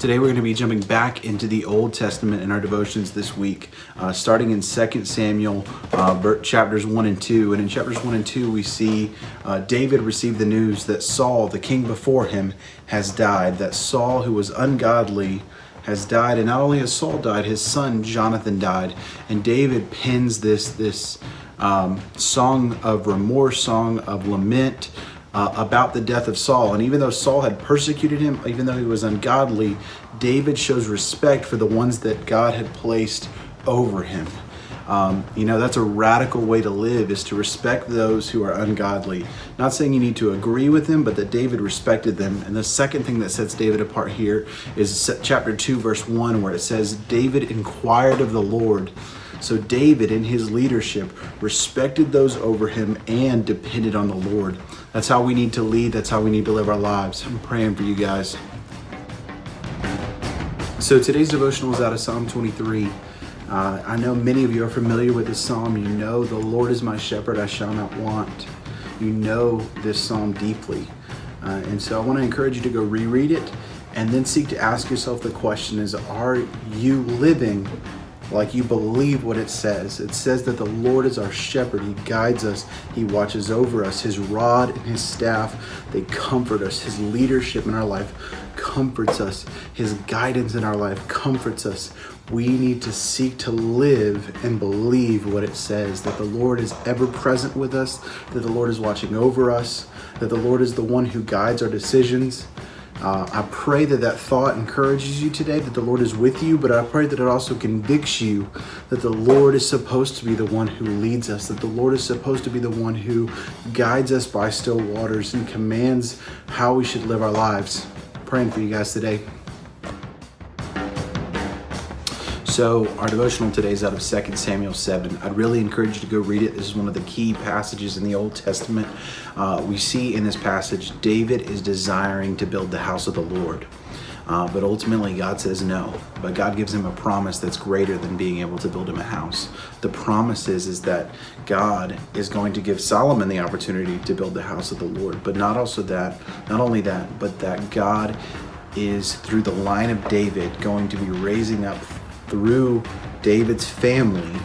Today we're going to be jumping back into the Old Testament in our devotions this week, starting in 2 Samuel chapters 1 and 2. And in chapters 1 and 2 we see David receive the news that Saul, the king before him, has died. That Saul, who was ungodly, has died. And not only has Saul died, his son Jonathan died. And David pens this song of remorse, song of lament, about the death of Saul. And even though Saul had persecuted him, even though he was ungodly, David shows respect for the ones that God had placed over him. That's a radical way to live, is to respect those who are ungodly. Not saying you need to agree with them, but that David respected them. And the second thing that sets David apart here is chapter 2, verse 1, where it says, David inquired of the Lord. So David, in his leadership, respected those over him and depended on the Lord. That's how we need to lead. That's how we need to live our lives. I'm praying for you guys. So today's devotional is out of Psalm 23. I know many of you are familiar with this psalm. You know, the Lord is my shepherd, I shall not want. You know this psalm deeply. And so I want to encourage you to go reread it and then seek to ask yourself the question is, are you living like you believe what it says? It says that the Lord is our shepherd. He guides us. He watches over us. His rod and his staff, they comfort us. His leadership in our life comforts us. His guidance in our life comforts us. We need to seek to live and believe what it says, that the Lord is ever present with us, that the Lord is watching over us, that the Lord is the one who guides our decisions. I pray that thought encourages you today, that the Lord is with you, but I pray that it also convicts you that the Lord is supposed to be the one who leads us, that the Lord is supposed to be the one who guides us by still waters and commands how we should live our lives. Praying for you guys today. So our devotional today is out of 2 Samuel 7. I'd really encourage you to go read it. This is one of the key passages in the Old Testament. We see in this passage, David is desiring to build the house of the Lord. But ultimately God says no. But God gives him a promise that's greater than being able to build him a house. The promise is that God is going to give Solomon the opportunity to build the house of the Lord. But not only that, but that God is, through the line of David, going to be raising up through David's family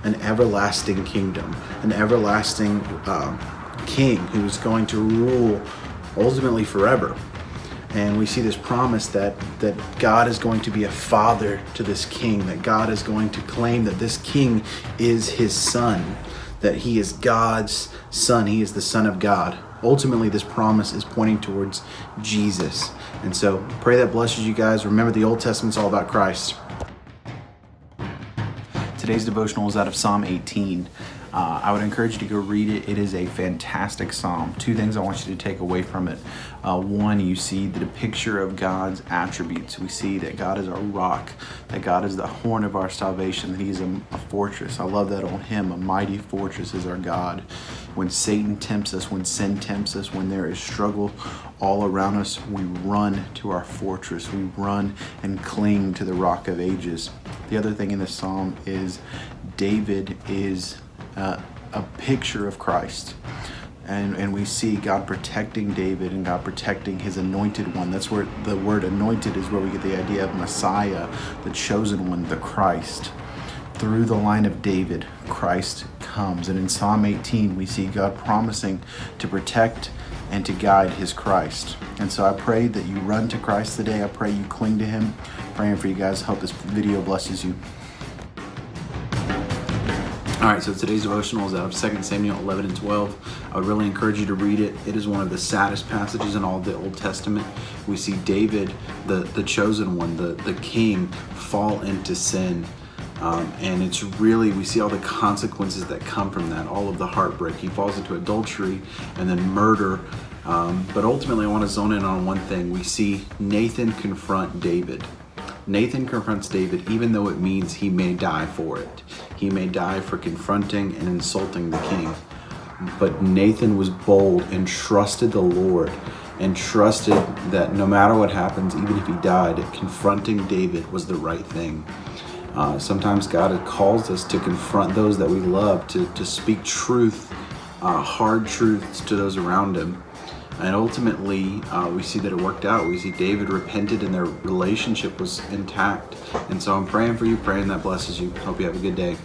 an everlasting kingdom, an everlasting king who's going to rule ultimately forever. And we see this promise that God is going to be a father to this king, that God is going to claim that this king is his son, that he is God's son, he is the Son of God. Ultimately, this promise is pointing towards Jesus. And so pray that blesses you guys. Remember, the Old Testament's all about Christ. Today's devotional is out of Psalm 18. I would encourage you to go read it. It is a fantastic psalm. Two things I want you to take away from it. One, you see the picture of God's attributes. We see that God is our rock, that God is the horn of our salvation, that he's a fortress. I love that on him. A mighty fortress is our God. When Satan tempts us, when sin tempts us, when there is struggle all around us, we run to our fortress. We run and cling to the rock of ages. The other thing in this psalm is David is a picture of Christ. And we see God protecting David and God protecting his anointed one. That's where the word anointed is, where we get the idea of Messiah, the chosen one, the Christ. Through the line of David, Christ comes. And in Psalm 18, we see God promising to protect and to guide his Christ. And so I pray that you run to Christ today. I pray you cling to him. Praying for you guys. Hope this video blesses you. All right, so today's devotional is out of 2 Samuel 11 and 12. I would really encourage you to read it. It is one of the saddest passages in all of the Old Testament. We see David, the chosen one, the king, fall into sin. And it's really, we see all the consequences that come from that, all of the heartbreak. He falls into adultery and then murder. But ultimately, I want to zone in on one thing. We see Nathan confront David. Nathan confronts David, even though it means he may die for it. He may die for confronting and insulting the king. But Nathan was bold and trusted the Lord and trusted that no matter what happens, even if he died, confronting David was the right thing. Sometimes God calls us to confront those that we love, to speak truth, hard truths to those around him. And ultimately, we see that it worked out. We see David repented and their relationship was intact. And so I'm praying for you, praying that blesses you. Hope you have a good day.